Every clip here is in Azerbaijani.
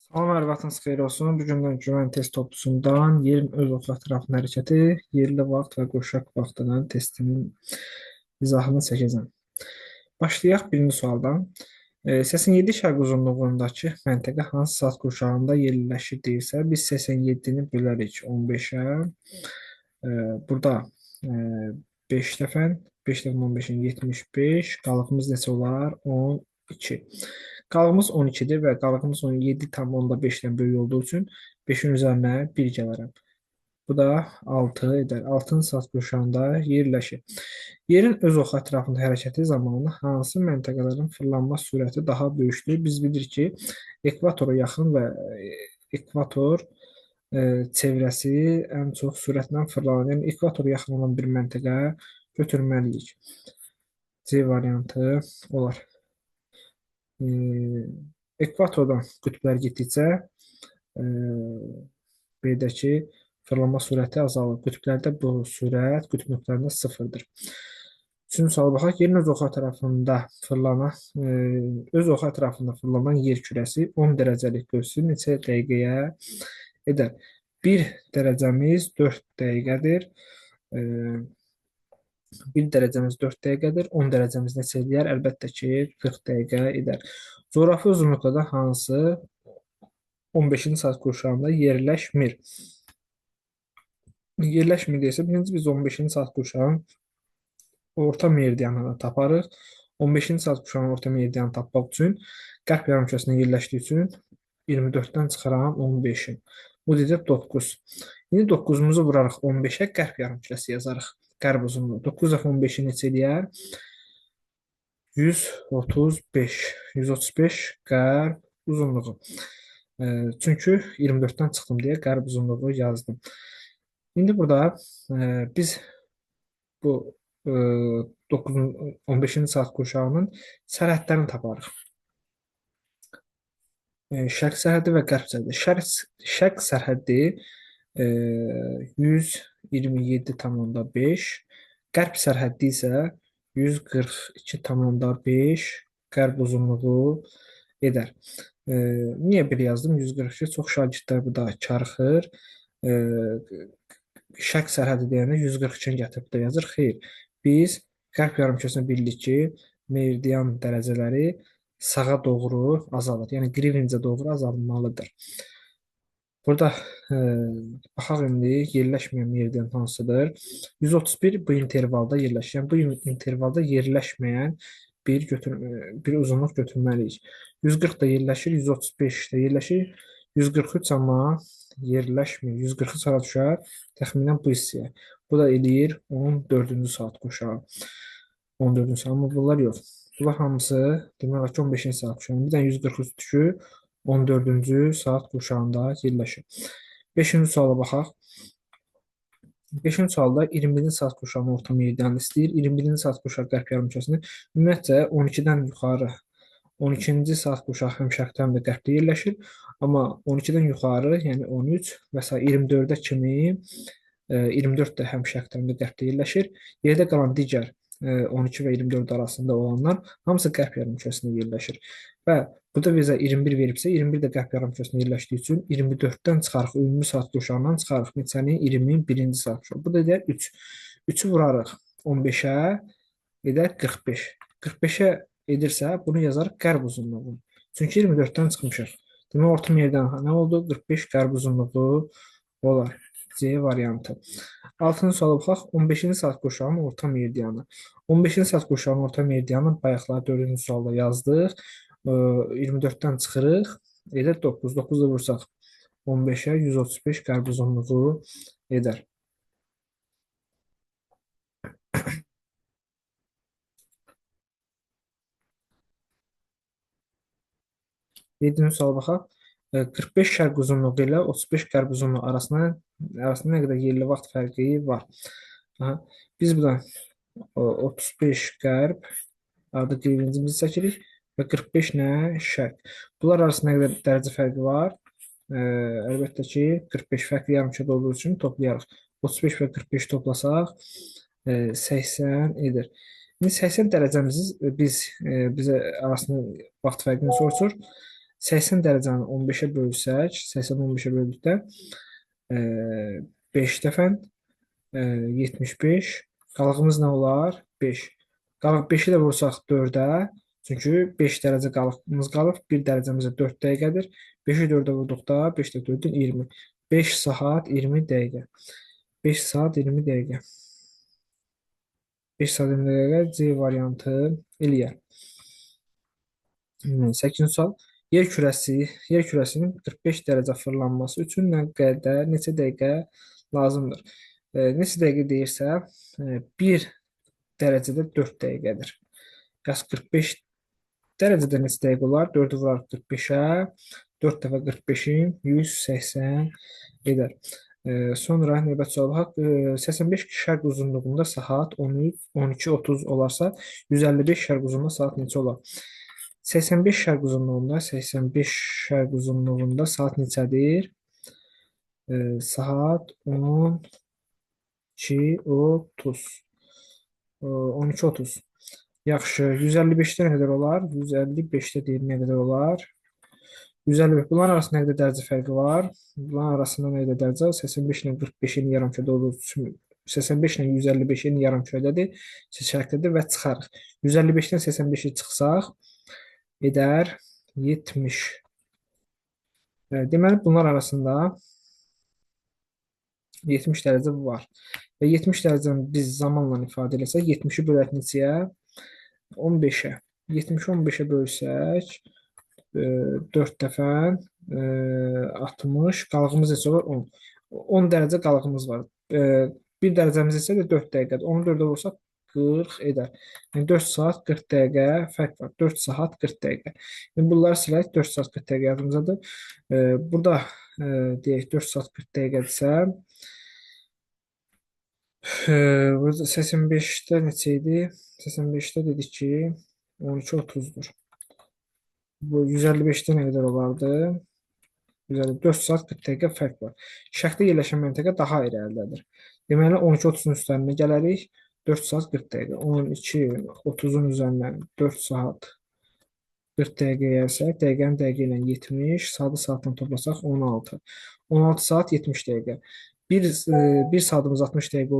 Salam, hər vaxtınız xeyir olsun. Bugündən güvən test toplusundan yerin öz oxu ətrafında hərəkəti, yerli vaxt və qurşaq vaxtının testinin izahını çəkəcəm. Başlayaq birinci sualdan. 87 şərq uzunluğundakı məntəqə hansı saat qurşağında yerləşir deyirsə, biz 87-ni bölərik 15-ə. Burada 5 dəfə, 5 dəfə 15-in 75, qalığımız neçə olar? 12. Qalığımız 12-dir və qalığımız 17,5-dən böyük olduğu üçün 5-in üzərinə 1 gələrəm. Bu da 6 edər. 6-nın saat qurşağında yerləşir. Yerin öz oxu ətrafında hərəkəti zamanı hansı məntəqələrin fırlanma sürəti daha böyükdür? Biz bilirik ki, ekvatora yaxın və ekvator çevrəsi ən çox sürətlə fırlanır. Yəni, ekvatora yaxın olan bir məntəqə götürməliyik. C variantı olar. Ekvatordan qütblər getdikcə B-dəki fırlanma sürəti azalır. Qütblərdə bu sürət qütb nöqtələrində sıfırdır. Üçüncü suala baxaq. Yerin öz oxu ətrafında fırlanan yer kürəsi 10 dərəcəlik qövsü neçə dəqiqəyə edər? 1 dərəcəmiz 4 dəqiqədir. 1 dərəcəmiz 4 dəqiqədir. 10 dərəcəmiz neçə edər? Əlbəttə ki, 40 dəqiqə edər. Coğrafi uzunluqda da hansı 15-ci saat qurşağında yerləşmir? Yerləşmir deyəsə, birinci biz 15-ci saat qurşağının orta meridianını taparıq. 15-ci saat qurşağının orta meridianını tapmaq üçün qərb yarımkürəsində yerləşdiyi üçün 24-dən çıxaram 15-i. Bu dedir 9. İndi 9-umuzu vurarıq 15-ə, qərb yarımkürəsi yazarıq. Qərb uzunluğu. 9 dəfə 15-i neçə eləyər? 135. 135 qərb uzunluğu. Çünki 24-dən çıxdım deyə qərb uzunluğu yazdım. İndi burada biz bu 15-ci saat qurşağının sərhədlərini taparıq. Şərq sərhəddi və qərb sərhəddi. Şərq sərhəddi 127,5, qərb sərhəddi isə 142,5 qərb uzunluğu edər. Niyə belə yazdım? 142 çox şagirdlər bu da karıxır. Şərq sərhədi deyəndə 142-ni gətirib də yazır. Xeyr, biz qərb yarımkürəsində bilirik ki, meridian dərəcələri sağa doğru azalır. Yəni, qrivincə doğru azalmalıdır. Burada baxaq indi yerləşməyən meridian hansıdır? 131 bu intervalda yerləşir. Yəni, bu intervalda yerləşməyən bir uzunluq götürməliyik. 140 da yerləşir, 135 də yerləşir, 143 amma yerləşmir. 143 hara düşər? Təxminən bu hissəyə. Bu da eləyir 14-cü saat qurşağı. 14-cü saat, amma bunlar yox. Bunlar hamısı demək ki 15-ci saat qurşağında. Bir dənə 143 düşür, 14-cü saat qurşağında yerləşir. 5-ci suala baxaq. 5-ci sualda 21-ci saat qurşağının orta meridianını istəyir. 21-ci saat qurşağı qərb yarımkürəsində ümumiyyətcə 12-dən yuxarı 12-ci saat qurşağı həm şərqdə, həm də qərbdə yerləşir. Amma 12-dən yuxarı, yəni 13 və s. 24-ə kimi 24 də həm şərqdə, həm də qərbdə yerləşir. Yerdə qalan digər 12 və 24 arasında olanlar hamısı qərb yarımkürəsində yerləşir. Və burada bizə 21 veribsə, 21 də qərb yarımkürəsində yerləşdiyi üçün 24-dən çıxarıq, ümumi saat qurşağından çıxarıq. Neçəni? 21-ci saat qurşağı. Bu da edər 3. 3-ü vurarıq 15-ə, edər 45. 45-ə edirsə, bunu yazarıq qərb uzunluğu. Çünki 24-dən çıxmışıq. Demək, orta meridian nə oldu? 45 qərb uzunluğu olar. C variantı. 6-cı suala baxaq. 15-ci saat qurşağının orta meridianı. 15-ci saat qurşağının orta meridianı bayaqlar 4-cü sualda yazdıq. 24-dən çıxırıq. Edər 9. 9-da vursaq 15-ə 135 qərb uzunluğu edər. Yedinci suala baxaq. 45 şərq uzunluğu ilə 35 qərb uzunluğu arasında nə qədər yerli vaxt fərqi var. Biz buradan 35 qərb adı qeyrincimizi çəkirik və 45 nə? Şərq. Bunlar arasında nə qədər dərəcə fərqi var? Əlbəttə ki, 45 fərqli yarımkürədə olduğu üçün toplayarıq. 35 və 45 toplasaq 80 edir. İndi 80 dərəcəmizi bizə arasında vaxt fərqini soruşur. 80 dərəcəni 15-ə bölsək, 80-i 15-ə böldükdə 5 dəfə 75. Qalığımız nə olar? 5. Qalıq 5-i də vursaq 4-ə. Çünki 5 dərəcə qalığımız qalıb. 1 dərəcəmizə 4 dəqiqədir. 5-i 4-ə vurduqda 5 də 4-dən 20. 5 saat 20 dəqiqə. 5 saat 20 dəqiqə. 5 saat 20 dəqiqə C variantı eləyər. 8-ci sual. Yer kürəsinin 45 dərəcə fırlanması üçün neçə dəqiqə lazımdır? Neçə dəqiqə deyirsə, 1 dərəcədə 4 dəqiqədir. Bəs 45 dərəcədə neçə dəqiqə olar? 4-ü vurarıq 45-ə. 4 dəfə 45-in 180 edər. Sonra növbəti sual baxaq. 85 şərq uzunluğunda saat 12:30 olarsa, 155 şərq uzunluğunda saat neçə olar? 85 şərq uzunluğunda saat neçədir? Saat 12:30. 12:30. Yaxşı, 155-də nə qədər olar? 155-də deyir nə qədər olar? 155. Bunların arasında nə qədər dərəcə fərqi var? Bunların arasında nə qədər dərəcə? 85 ilə 45-in yarımkürədə olduğu üçün 85 ilə 155-in yarımkürədədir, seçənəkdədir və çıxarıq. 155-dən 85-i çıxsaq edər 70. Deməli, bunlar arasında 70 dərəcə var. Və 70 dərəcəni biz zamanla ifadə eləsək, 70-i bölək neçəyə? 15-ə. 70-i 15-ə bölsək, 4 dəfə 60, qalığımız neçə olur? 10. 10 dərəcə qalığımız var. 1 dərəcəmiz isə də 4 dəqiqədir. Onu 4-ə vursaq 40 edər. Yəni 4 saat 40 dəqiqə fərq var. 4 saat 40 dəqiqə. Yəni bunları silək. 4 saat 40 dəqiqə yadımızdadır. Burada deyək 4 saat 40 dəqiqədirsə, burada 85-də neçə idi? 85-də dedik ki 12:30-dur. Bu 155-də nə qədər olardı? 4 saat 40 dəqiqə fərq var. Şərqdə yerləşən məntəqə daha irəlidədir. Deməli 12:30-un üstərinə gələrik. 4 saat 40 dəqiqə. 12:30-un üzərindən 4 saat 40 dəqiqə yersək, dəqiqəni dəqiqə ilə 70, saatı saatdan toplasaq 16. 16 saat 70 dəqiqə. Bir saatımız 60 dəqiqə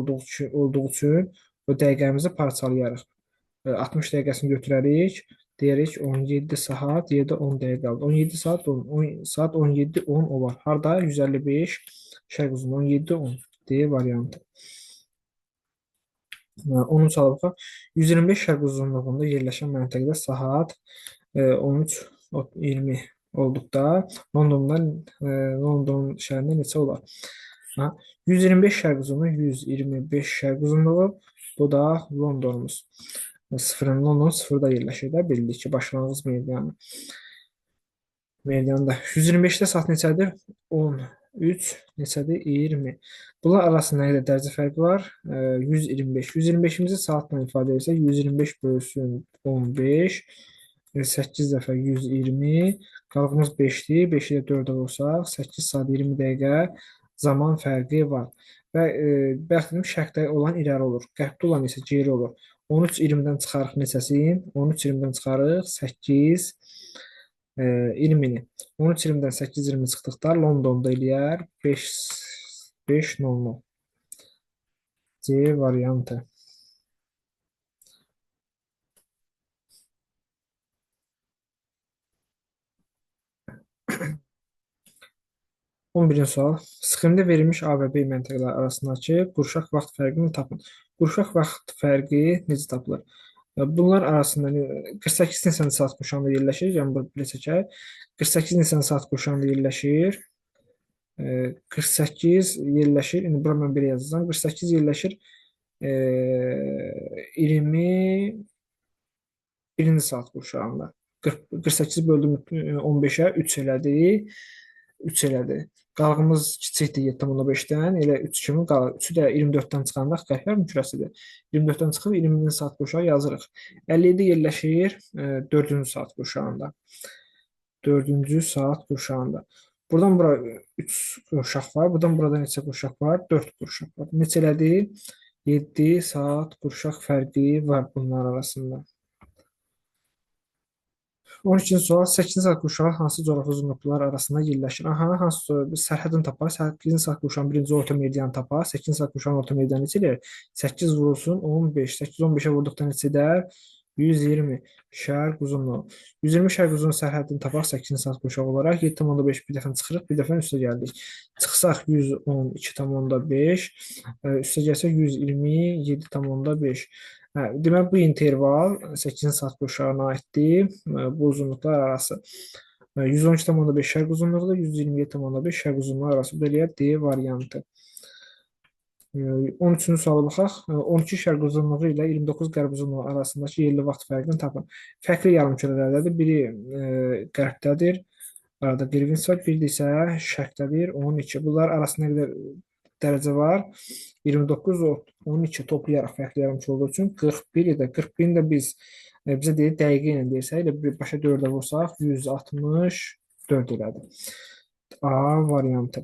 olduğu üçün o dəqiqəmizi parçalayarıq. 60 dəqiqəsini götürərik. Deyirik 17 saat, 7 10 dəqiqə qaldı. 17 saat 10 saat 17 10 olar. Harda? 155 şərq uzunluğu 17 10 D variantı. Onun çalıbqa 125 şərq uzunluğunda yerləşən məntəqədə saat 13:20 olduqda London şəhərində neçə olar? 125 şərq uzunluğu, 125 şərq uzunluğu, bu da Londonumuz. London sıfırda yerləşir də, bildik ki, başlanğıc meridianında. 125-də saat neçədir? 13 neçədir? 20. Bunlar arasında nə qədər dərəcə fərqi var? 125. 125-imizi saatla ifadə etsək, 125 bölsün 15, 8 dəfə 120, qalığımız 5-dir. 5-i də 4-ə vursaq, 8 saat 20 dəqiqə zaman fərqi var. Və bəxtimiz şərqdə olan irəli olur. Qərbdə olan isə geri olur. 13-20-dən çıxarıq neçəsin? 13-20-dən çıxarıq 8 20-ni. 13-20-dən 8-20 çıxdıqda Londonda eləyər 5:00. C variantı. 11-ci sual. Sxemdə verilmiş A və B məntəqələri arasındakı qurşaq vaxt fərqini tapın. Qurşaq vaxt fərqi necə tapılır? Bunlar arasında 48 Nisan saat qurşağında yerləşir. Yəni bu belə çəkək. 48 Nisan saat qurşağında yerləşir. 48 yerləşir. İndi bura mən belə yazacağam. 48 yerləşir 21-ci saat qurşağında. 48 böldüm 15-ə 3 elədi. 3 elədi. Qalığımız kiçikdir 7,5-dən. Elə 3 kimi qalır. 3-ü də 24-dən çıxanda qəhrəm kürəsidir. 24-dən çıxıb 20-ci saat qurşağı yazırıq. 57 yerləşir 4-cü saat qurşağında. 4-cü saat qurşağında. Buradan bura 3 qurşaq var. Buradan burada neçə qurşaq var? 4 qurşaq var. Neçə elədi? 7 saat qurşaq fərqi var bunlar arasında. 12-ci sual 8-ci saat qurşağı hansı coğrafi uzunluqlar arasında yerləşir? Aha, hansı biz sərhədini tapar. 8-ci saat qurşağın birinci orta meridianı tapar. 8-ci saat qurşağın orta meridianı neçə edir? 8 vurulsun 15. 8 15-ə vurduqda neçə edər? 120 şərq uzunluğu. 120 şərq uzunluğu sərhədini tapaq 8-ci saat qurşağı olaraq 7,5 bir dəfə çıxırıq, bir dəfə üstə gəldik. Çıxsaq 112,5, üstə gəlsək 127,5. Demək bu interval 8-ci saat qurşağına aiddir. Bu uzunluqlar arası 112,5 şərq uzunluğudur, 127,5 şərq uzunluğu arası. Bu da eləyər D variantı. 13-cü suala baxaq. 12 şərq uzunluğu ilə 29 qərb uzunluğu arasındakı yerli vaxt fərqini tapın. Fərqli yarımkürələrdədir. Biri qərbdədir. Arada Greenwich var. Biri isə şərqdədir. 12. Bunlar arasında nə qədər dərəcə var? 29, 12 toplayaraq fərqli yarımkür olduğu üçün 41 edir. 41-ni də bizə deyir dəqiqə ilə deyirsək, elə başa 4-ə vursaq 164 elədi. A variantı.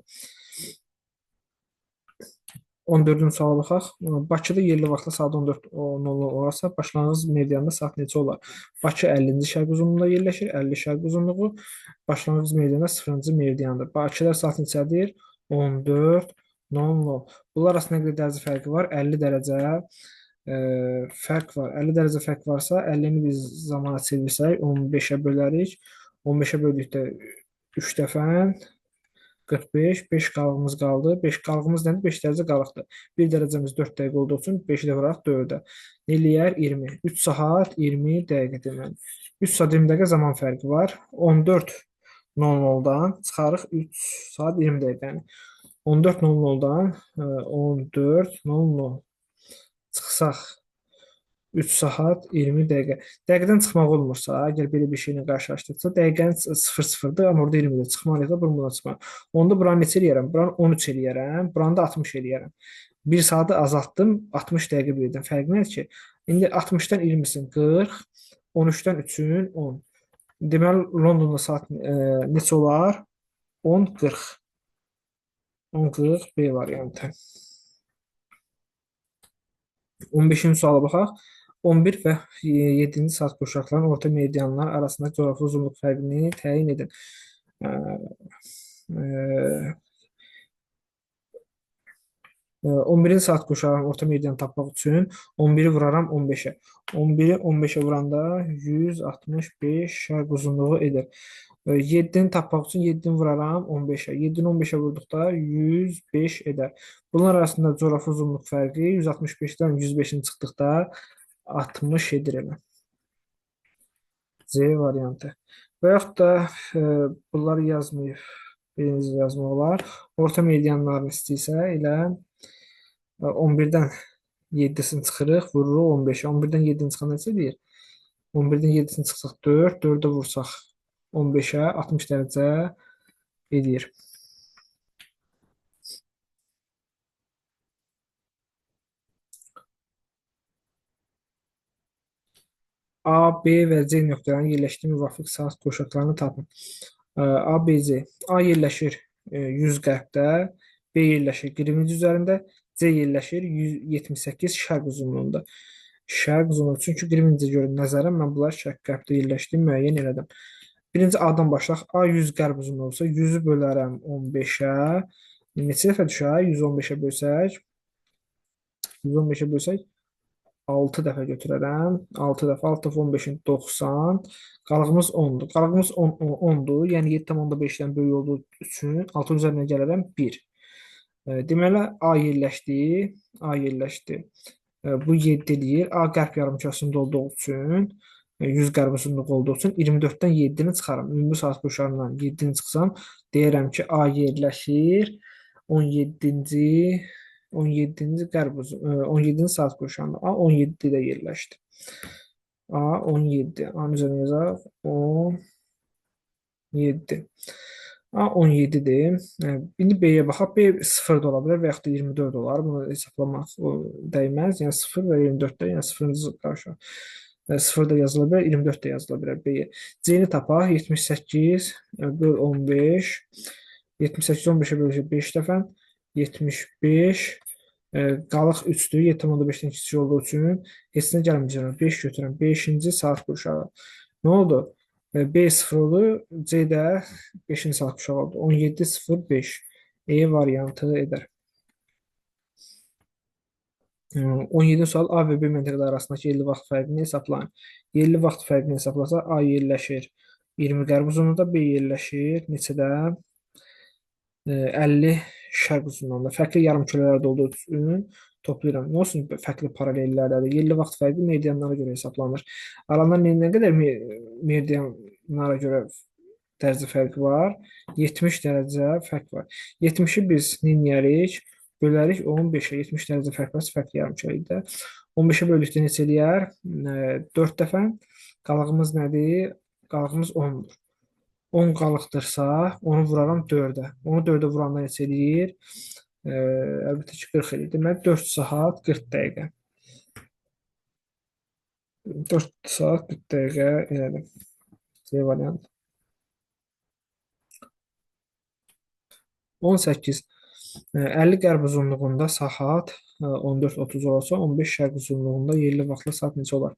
14-cü suala baxaq. Bakıda yerli vaxtda saat 14:00 olarsa, başlanğıc meridianında saat neçə olar? Bakı 50-ci şərq uzunluğunda yerləşir, 50 şərq uzunluğu. Başlanğıc meridianında 0-cı meridiandır. Bakıda saat neçədir? 14:00. Bunlar arasında nə qədər dərəcə fərqi var? 50 dərəcə fərq var. 50 dərəcə fərq varsa, 50-ni biz zamana çevirsək, 15-ə bölərik. 15-ə böldükdə 3 dəfə 45, 5 qalığımız qaldı. 5 qalığımız nədir? 5 dərəcə qalıqdır. 1 dərəcəmiz 4 dəqiqə olduğu üçün 5-i də vuraq 4-ə. Nə eləyər? 20. 3 saat 20 dəqiqə deməli. 3 saat 20 dəqiqə zaman fərqi var. 14:00-dan çıxarıq 3 saat 20 dəqiqəni. 14:00-dan 14:00 çıxsaq 3 saat 20 dəqiqə. Dəqiqədən çıxmaq olmursa, əgər belə bir şeylə qarşılaşdıqsa, dəqiqənin 0-0-dır, amma orada 20-də çıxmalıyıq da, bundan çıxmaq. Onda buranı neçə eləyərəm? Buranı 13 eləyərəm, buranı da 60 eləyərəm. 1 saatı azaltdım, 60 dəqiqə verdim. Fərqi nədir ki? İndi 60-dan 20-sin 40, 13-dən 3-ün 10. Deməli, Londonda saat neçə olar? 10:40. 10:40 B variantı. 15-ci suala baxaq. 11 və 7-ci saat qurşaqların orta meridianlar arasında coğrafi uzunluq fərqini təyin edin. 11-ci saat qurşağının orta meridianı tapmaq üçün 11-i vuraram 15-ə. 11-i 15-ə vuranda 165 şərq uzunluğu edir. 7-ni tapmaq üçün 7-ni vuraram 15-ə. 7-ni 15-ə vurduqda 105 edər. Bunlar arasında coğrafi uzunluq fərqi 165-dən 105-in çıxdıqda 60 edir elə. C variantı. Və yaxud da bunları yazmayıb. Birinci yazmaq olar. Orta meridianlarını istəyirsə elə 11-dən 7-sini çıxırıq, vururuq 15-ə. 11-dən 7-ni çıxan neçə deyir? 11-dən 7-sini çıxsaq 4, 4-ə vursaq 15-ə 60 dərəcə edir. A, B və C nöqtələrinin yerləşdiyi müvafiq saat qurşaqlarını tapın. A, B, C. A yerləşir 100 qərbdə, B yerləşir Greenwich üzərində, C yerləşir 178 şərq uzunluğunda. Şərq uzunluğu. Çünki Greenwich-ə görə nəzərən mən bunları şərq qərbdə yerləşdiyini müəyyən elədim. Birinci A-dan başlayaq. A 100 qərb uzunluğu olsa 100-ü bölərəm 15-ə. Neçə dəfə düşər? 115-ə bölsək 6 dəfə götürərəm. 6 dəfə 6 dəfə 15-in 90. Qalığımız 10-dur. Qalığımız 10-dur. Yəni 7,5-dən böyük olduğu üçün 6 üzərinə gələrəm 1. Deməli A yerləşdi. A yerləşdi. Bu 7 eləyir. A qərb yarımkürəsində olduğu üçün 100 qərb uzunluğu olduğu üçün 24-dən 7-ni çıxarım. Ümumi saat qurşağından 7-ni çıxsam, deyirəm ki, A yerləşir 17-ci qərb 17-ci saat qurşağında. A 17-də yerləşdi. A 17. A-nın üzərinə yazaq. 17. A 17-dir. İndi B-yə baxaq. B 0 da ola bilər və yaxud da 24 olar. Bunu hesablamaq dəyməz. Yəni 0 və 24-də, yəni 0-cı qarşı. 0 da yazıla bilər, 24 də yazıla bilər B-yə. C-ni tapaq. 78 böl 15. 78 15-ə böləcək 5 dəfə. 75 qalıq 3-dür. 7,5-dən kiçik olduğu üçün heç nə gəlməyəcək. 5 götürəm. 5-ci saat qurşağı. Nə oldu? B sıfırlı, C də 5-ci saat kuşağı oldu. 17:05 E variantı edər. 17 sual A və B məntəqələri arasındakı yerli vaxt fərqini hesablayın. Yerli vaxt fərqini hesablasa A yerləşir 20 qərb uzunluğunda, B yerləşir neçədə? 50 şərq uzunluğunda. Fərqli yarımkürələrdə olduğu üçün toplayıram. Nə olsun fərqli paralellərdədir. Yerli vaxt fərqi meridianlara görə hesablanır. Aralarında nə qədər meridianlara görə dərəcə fərqi var? 70 dərəcə fərq var. 70-i biz neyniyərik? Bölərik 15-ə. 70 dərəcə fərq varsa fərqli yarımkürəlikdə. 15-ə böldükdə neçə eləyər? 4 dəfə. Qalığımız nədir? Qalığımız 10-dur. 10 qalıqdırsa, onu vuraram 4-ə. Onu 4-ə vuranda neçə eləyir? Əlbəttə ki, 40 eləyir. Deməli, 4 saat 40 dəqiqə. 4 saat 40 dəqiqə elədim. C variant. 18. 50 qərb uzunluğunda saat 14:30 olsa, 15 şərq uzunluğunda yerli vaxtla saat neçə olar?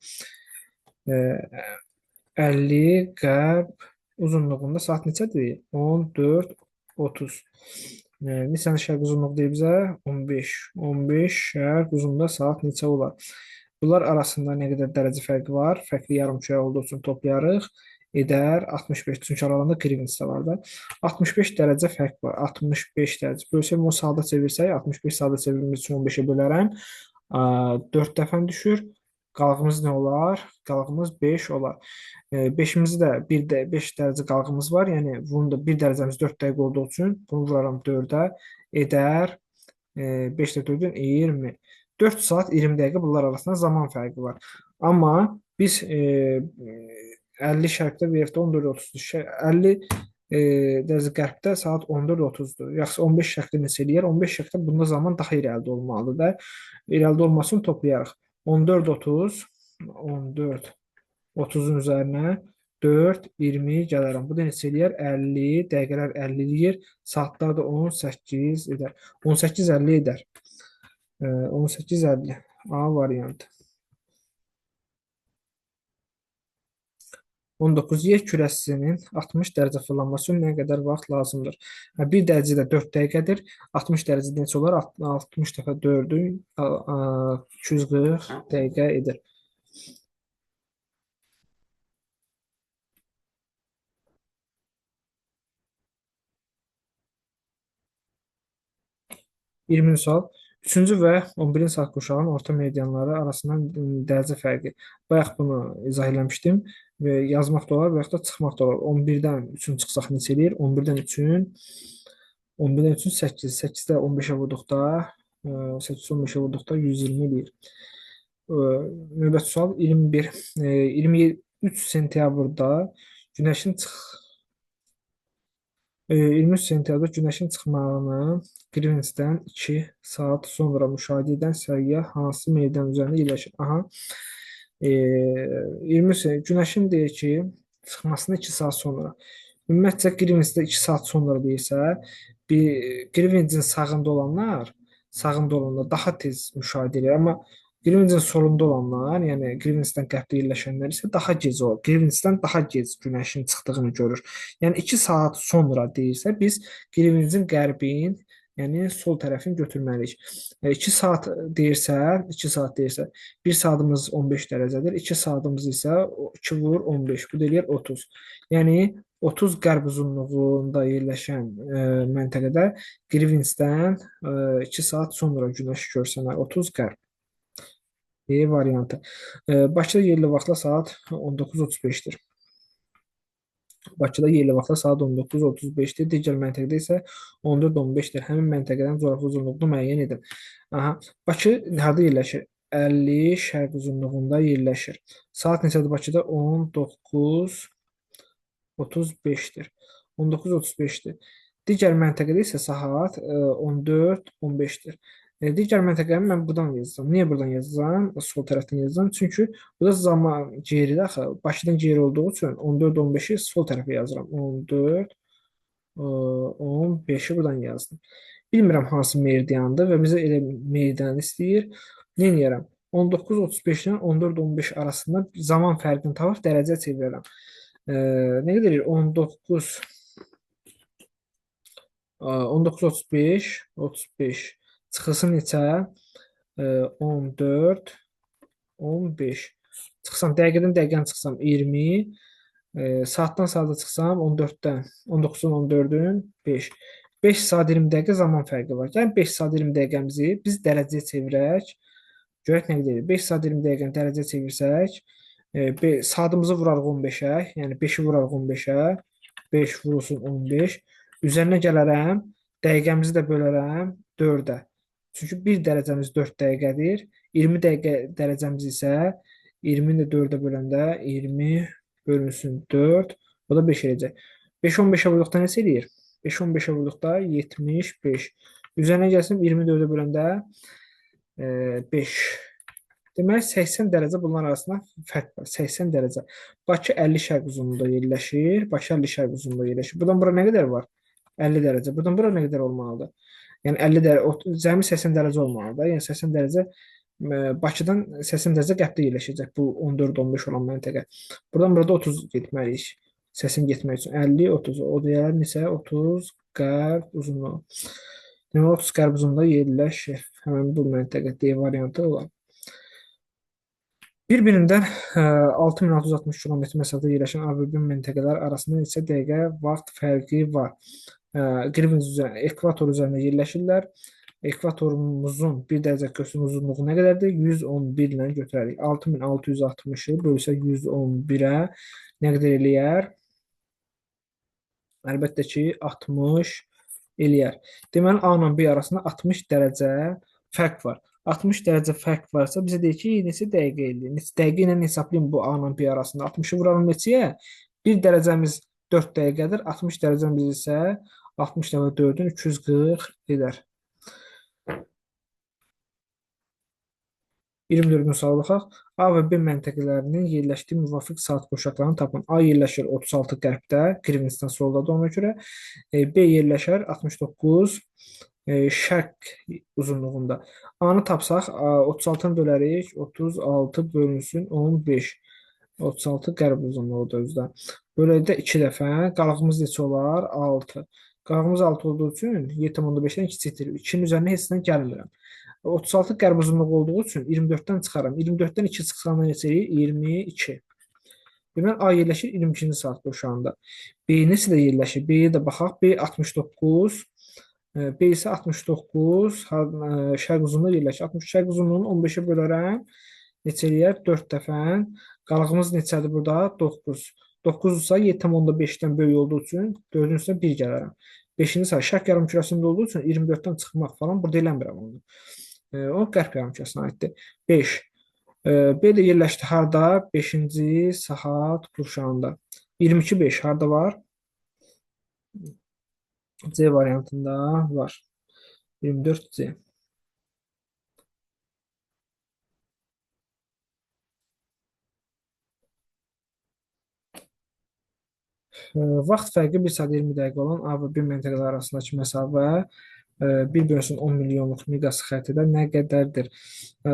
50 qərb uzunluğunda saat neçədir? 14:30. Neçənin şərq uzunluğu deyir bizə? 15. 15 şərq uzunluğunda saat neçə olar? Bunlar arasında nə qədər dərəcə fərqi var? Fərqli yarımkürə olduğu üçün toplayarıq. Edər 65. Çünki aralarında Greenwich də var da. 65 dərəcə fərq var. 65 dərəcə. Bölsəm o saata çevirsək, 65 saata çevirmemiz üçün 15-ə bölərəm. 4 dəfən düşür. Qalığımız nə olar? Qalığımız 5 olar. 5-imizi də 5 dərəcə qalığımız var. Yəni bunun da 1 dərəcəmiz 4 dəqiqə olduğu üçün bunu vuraram 4-ə. Edər 5 də 4-ün 20. 4 saat 20 dəqiqə bunlar arasında zaman fərqi var. Amma biz 50 şərqdə və ya 14:30-dur. 50 dərəcə qərbdə saat 14:30-dur. Yaxşı 15 şərqdə neçə eləyər? 15 şərqdə bunda zaman daha irəlidə olmalıdır da. İrəlidə olmasını toplayarıq. 14:30 14:30-un üzərinə 4 20 gələrəm. Bu da neçə eləyər? 50 dəqiqələr 50 eləyir. Saatlar da 18 edər. 18:50 edər. 18:50 A variantı. 19. Yer kürəsinin 60 dərəcə fırlanması üçün nə qədər vaxt lazımdır? 1 dərəcədə 4 dəqiqədir. 60 dərəcədə neçə olar? 60 dəfə 4-ü 240 dəqiqə edir. 20-ci sual. 3-cü və 11-ci saat quşağının orta meridianları arasından dərəcə fərqi. Bayaq bunu izah eləmişdim və yazmaq da olar və yaxud da çıxmaq da olar. 11-dən 3-ün çıxsaq neçə eləyir? 11-dən 3-ün 8. 8-də 15-ə vurduqda 8 15-ə vurduqda 120 eləyir. Növbəti sual 21. 23 sentyabrda günəşin 23 sentyabrda günəşin çıxmağını Greenwichdən 2 saat sonra müşahidə edən səyyah hansı meridian üzərində yerləşir? Aha. 20 günəşin deyir ki, çıxmasına 2 saat sonra. Ümumiyyətcə Greenwichdə 2 saat sonra deyirsə, Greenwichin sağında olanlar daha tez müşahidə edir. Amma Greenwichin solunda olanlar, yəni Greenwichdən qərbdə yerləşənlər isə daha gec olur. Greenwichdən daha gec günəşin çıxdığını görür. Yəni 2 saat sonra deyirsə, biz Greenwichin qərbin, yəni sol tərəfini götürməliyik. 2 saat deyirsə, 1 saatımız 15 dərəcədir. 2 saatımız isə 2 vur 15, bu da eləyir 30. Yəni 30 qərb uzunluğunda yerləşən məntəqədə Greenwichdən 2 saat sonra günəş görsənər. 30 qərb. E variantı. Bakıda yerli vaxtla saat 19:35-dir. Bakıda yerli vaxtla saat 19:35-dir. Digər məntəqədə isə 14:15-dir. Həmin məntəqədən coğrafi uzunluğunu müəyyən edin. Aha. Bakı harda yerləşir? 50 şərq uzunluğunda yerləşir. Saat neçədir Bakıda? 19:35-dir. 19:35-dir. Digər məntəqədə isə saat 14:15-dir. Digər məntəqəni mən buradan yazacağam. Niyə buradan yazacağam? Sol tərəfdən yazacağam. Çünki burada zaman geridir axı. Bakıdan geri olduğu üçün 14:15-i sol tərəfə yazıram. 14:15-i buradan yazdım. Bilmirəm hansı meridiandır və bizə elə meridian istəyir. Nə edərəm? 19:35-dən 14:15 arasında zaman fərqini tapıb dərəcə çevirərəm. Nə qədər edir? 19 35 çıxılsın neçə? 14 15 çıxsam dəqiqədən dəqiqəni çıxsam 20 saatdan saata çıxsam 14-dən 19-un 14-ün 5 saat 20 dəqiqə zaman fərqi var. Yəni 5 saat 20 dəqiqəmizi biz dərəcəyə çevirək. Görək nə qədər. 5 saat 20 dəqiqəni dərəcəyə çevirsək, saatımızı vurarıq 15-ə, yəni 5-i vurarıq 15-ə, 5 vurulsun 15. Üzərinə gələrəm, dəqiqəmizi də bölərəm 4-ə. Çünki 1 dərəcəmiz 4 dəqiqədir. 20 dəqiqə dərəcəmiz isə 20-ni də 4-ə böləndə 20 bölünsün 4, o da 5 eləyəcək. 5 15-ə vurduqda neçə eləyir? 5 15-ə vurduqda 75. Üzərinə gəlsin 24-ə böləndə 5. Deməli 80 dərəcə bunlar arasında fərq var. 80 dərəcə. Bakı 50 şərq uzunluğunda yerləşir. Bakı 50 şərq uzunluğunda yerləşir. Buradan bura nə qədər var? 50 dərəcə. Buradan bura nə qədər olmalıdır? Yəni 50 dərəcə, cəmi 80 dərəcə olmalıdır. Yəni 80 dərəcə Bakıdan 80 dərəcə qərbdə yerləşəcək bu 14-15 olan məntəqə. Buradan burada 30 getməliyik. 80 getmək üçün 50 30. O deyər neçə? 30 qərb uzunluğu. Deməli 30 qərb uzunluğunda yerləşir. Həmin bu məntəqə D variantı olar. Bir-birindən 6660 km məsafədə yerləşən Avropa məntəqələr arasında neçə dəqiqə vaxt fərqi var? Qrivin ekvator üzərində yerləşirlər. Ekvatorumuzun 1 dərəcə köksünün uzunluğu nə qədərdir? 111 ilə götürərik. 6660-ı bölsək 111-ə nə qədər eləyər? Əlbəttə ki, 60 eləyər. Deməli, A ilə B arasında 60 dərəcə fərq var. 60 dərəcə fərq varsa, bizə deyir ki, neçə dəqiqə eləyir? Neçə dəqiqə ilə hesablayın bu A ilə B arasında. 60-ı vuralım neçəyə? 1 dərəcəmiz 4 dəqiqədir. 60 dərəcəmiz isə 60 dəfə 4-ün 240 edər. 24-cü suala baxaq. A və B məntəqələrinin yerləşdiyi müvafiq saat qurşaqlarını tapın. A yerləşir 36 qərbdə, Greenwichdən soldadır ona görə. B yerləşər 69 şərq uzunluğunda. A-nı tapsaq, 36-nı bölərik, 36 bölünsün 15. 36 qərb uzunluğudur özdə. Böləkdə 2 dəfə, qalığımız neçə olar? 6. Qalığımız 6 olduğu üçün 7,5-dən kiçikdir. 2-nin üzərinə heç nə gəlmirəm. 36 qərb uzunluğu olduğu üçün 24-dən çıxaram. 24-dən 2 çıxsanda neçə eləyir? 22. Deməli, A yerləşir 22-ci saat qurşağında. B neçədə yerləşir? B-yə də baxaq. B 69. B isə 69 şərq uzunluğu yerləşir. 60 şərq uzunluğunu 15-ə bölərəm. Neçə eləyər? 4 dəfə. Qalığımız neçədir burada? 9. 9-sa 7,5-dən böyük olduğu üçün 4-ün üstünə 1 gələrəm. 5-ci saat şərq yarımkürəsində olduğu üçün 24-dən çıxmaq falan burada eləmirəm onu. O qərb yarımkürəsinə aiddir. 5. B də yerləşdi harda? 5-ci saat qurşağında. 22-5 harda var? C variantında var. 24C. Vaxt fərqi 1 saat 20 dəqiqə olan A və B məntəqələri arasındakı məsafə 1/10 milyonluq miqyas xəritədə nə qədərdir?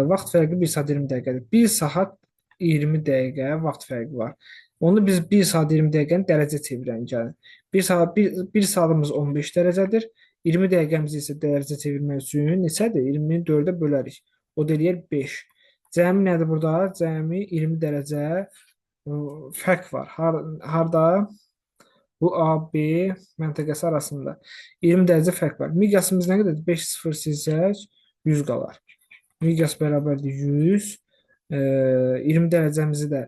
Vaxt fərqi 1 saat 20 dəqiqədir. 1 saat 20 dəqiqə vaxt fərqi var. Onu biz 1 saat 20 dəqiqəni dərəcə çevirən gəlin. 1 saatımız 15 dərəcədir. 20 dəqiqəmiz isə dərəcə çevirmək üçün neçədir? 20-ni 4-ə bölərik. O da eləyir 5. Cəmi nədir burada? Cəmi 20 dərəcə fərq var. Harda? Bu A, B məntəqəsi arasında 20 dərəcə fərq var. Miqyasımız nə qədərdir? 5 0 silsək 100 qalar. Miqyas bərabərdir 100. 20 dərəcəmizi də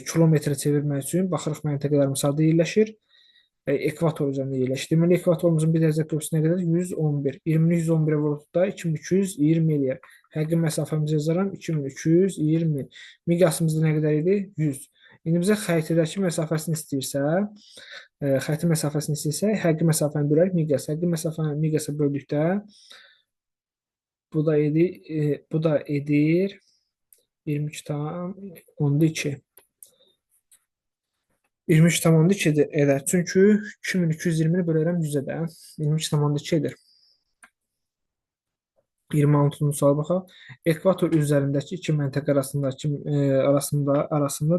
kilometrə çevirmək üçün baxırıq məntəqələrimiz harda yerləşir? Ekvator üzərində yerləşir. Deməli, ekvatorumuzun 1 dərəcə köksü nə qədər? 111. 20-ni 111-ə vurduqda 2220 eləyər. Həqiqi məsafəmizi yazıram 2220. Miqyasımız da nə qədər idi? 100. İndi bizə xəritədəki məsafəsini istəyirsə, xətti məsafəsini istəyirsə, həqiqi məsafəni bölərək miqyas. Həqiqi məsafəni miqyasa böldükdə bu da edir 22,2. 23,2 edər. Çünki 2220-ni bölərəm 100-ə də 22,2 edir. 26-cı suala baxaq. Ekvator üzərindəki iki məntəqə arasında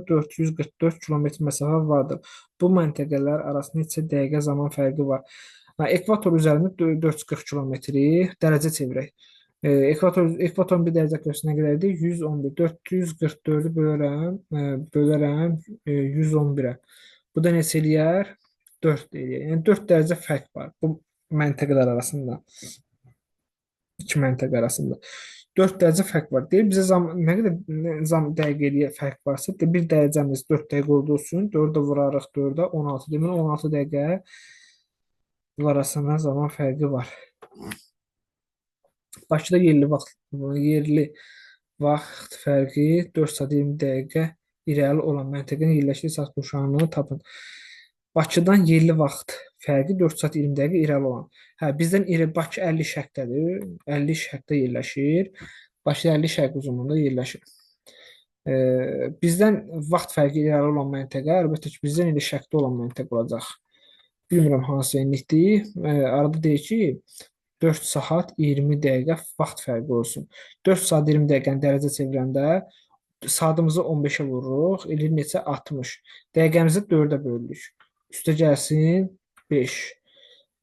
444 kilometr məsafə vardır. Bu məntəqələr arasında neçə dəqiqə zaman fərqi var? Ekvator üzərində 440 kilometri dərəcə çevirək. Ekvatorun bir dərəcə ölçüsü nə qədərdir? 111. 444-ü bölərəm 111-ə. Bu da neçə eləyər? 4 eləyər. Yəni 4 dərəcə fərq var bu məntəqələr arasında. İki məntəqə arasında. 4 dərəcə fərq var. Deyir bizə nə qədər dəqiqəliyə fərq varsa, bir dərəcəmiz 4 dəqiqə olduğu üçün 4-ə vurarıq 4-ə 16. Deməli 16 dəqiqə arasında zaman fərqi var. Bakıda yerli vaxt fərqi 4 saat 20 dəqiqə irəli olan məntəqənin yerləşdiyi saat qurşağını tapın. Bakıdan yerli vaxt fərqi 4 saat 20 dəqiqə irəli olan. Bizdən Bakı 50 şərqdədir. 50 şərqdə yerləşir. Bakı 50 şərq uzunluğunda yerləşir. Bizdən vaxt fərqi irəli olan məntəqə, əlbəttə ki, bizdən indi şərqdə olan məntəqə olacaq. Bilmirəm hansı enlikdir. Arada deyir ki, 4 saat 20 dəqiqə vaxt fərqi olsun. 4 saat 20 dəqiqəni dərəcə çevirəndə saatımızı 15-ə vururuq. Eləyir neçə? 60. Dəqiqəmizi 4-ə bölürük. Üstə gəlsin 5.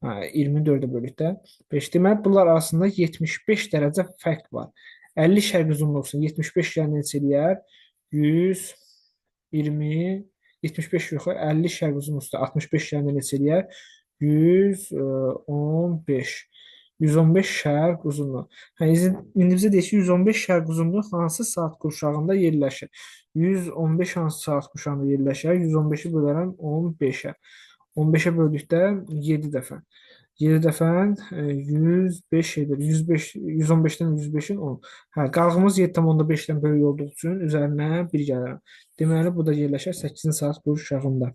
24-ə bölükdə 5. Deməli, bunlar arasında 75 dərəcə fərq var. 50 şərq uzunluğu olsun. 75 gəlin neçə eləyər? 120, 75 yox, 50 şərq uzunluğu 65 gəlin neçə eləyər? 115. 115 şərq uzunluğu. İndi bizə deyir ki, 115 şərq uzunluğu hansı saat qurşağında yerləşir? 115 hansı saat qurşağında yerləşir? 115-i bölərəm 15-ə. 15-ə böldükdə 7 dəfə. 7 dəfə 105 edir. 115-dən 105-in 10. Qalığımız 7,5-dən böyük olduğu üçün üzərinə 1 gəlirəm. Deməli, bu da yerləşər 8-ci saat qurşağında.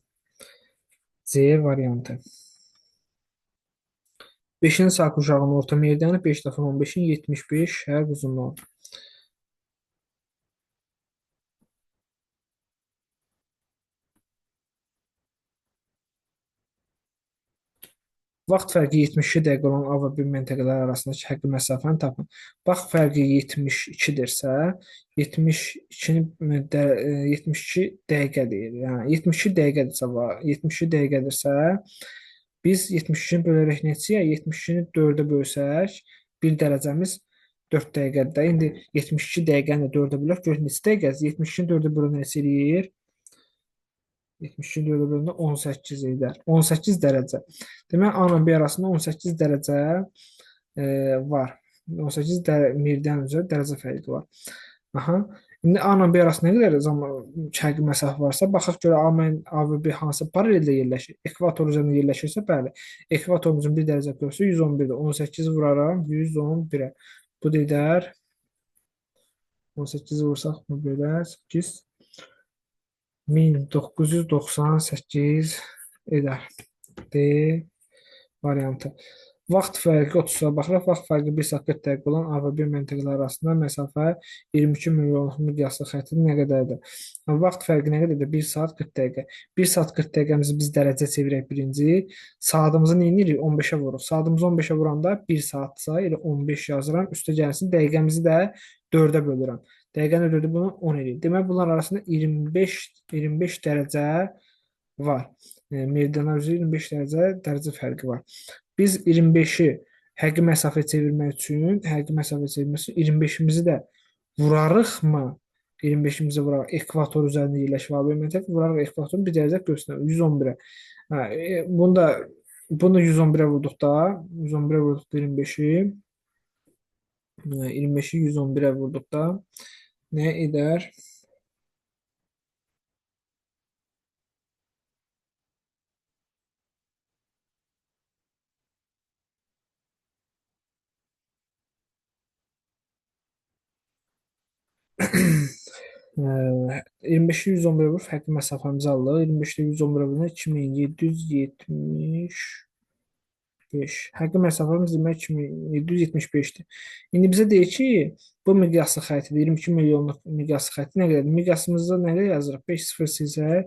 C variantı. 5-ci saat qurşağının orta meridianı 5 dəfə 15-in 75 şərq uzunluğu. Vaxt fərqi 72 dəqiqə olan A və B məntəqələr arasındakı həqiqi məsafəni tapın. Vaxt fərqi 72-dirsə, 72 dəqiqədir. Yəni 72 dəqiqədirsə, 72 dəqiqədirsə, biz 72-ni bölərək neçəyə? 72-ni 4-ə bölsək, 1 dərəcəmiz 4 dəqiqədir. İndi 72 dəqiqəni 4-ə bölək, gör neçə dəqiqədir? 72-ni 4-ə bölən neçə eləyir? 72 4-ə bölündə 18 edər. 18 dərəcə. Demək, A ilə B arasında 18 dərəcə var. 18 meridian üzrə dərəcə fərqi var. Aha. İndi A ilə B arasında nə qədər həqiqi məsafə varsa, baxaq görə A və B hansı paraleldə yerləşir? Ekvator üzərində yerləşirsə, bəli. Ekvatorumuzun bir dərəcə ölçüsü 111-dir. 18 vuraram 111-ə. Bu da edər 18 vursaq bu belə 8 1998 edər. D variantı. Vaxt fərqi 30-a baxıraq, vaxt fərqi 1 saat 40 dəqiqə olan A və B məntəqələri arasında məsafə 22 milyonluq miqyaslı xətti nə qədərdir? Vaxt fərqi nə qədərdir? 1 saat 40 dəqiqə. 1 saat 40 dəqiqəmizi biz dərəcə çevirək birinci. Saatımızı nə edirik? 15-ə vururuq. Saatımızı 15-ə vuranda 1 saatsa, elə 15 yazıram. Üstə gəlsin, dəqiqəmizi də 4-ə bölürəm. Dəqiqəni ödədi bunu 10 eləyir. Demək, bunlar arasında 25 dərəcə var. Meridiana üzrə 25 dərəcə fərqi var. Biz 25-i həqiqi məsafə çevirmək üçün 25-imizi də vurarıqmı? 25-imizi vurarıq. Ekvator üzərində yerləşir AB məntəqə vurarıq ekvatorun bir dərəcə göstərir. 111-ə. Bunu 111-ə vurduqda 25-i 111-ə vurduqda nə edər? Ə, 25-i 111-ə vur, fərqli məsafəmizi alırıq. 25-də 111-ə vuranda 2775. Həqiqi məsafəmiz demək 2775-dir. İndi bizə deyir ki, bu miqyaslı xəttidir. 22 milyonluq miqyaslı xətti nə qədərdir? Miqyasımızda nə qədər yazırıq? 5 0 silsək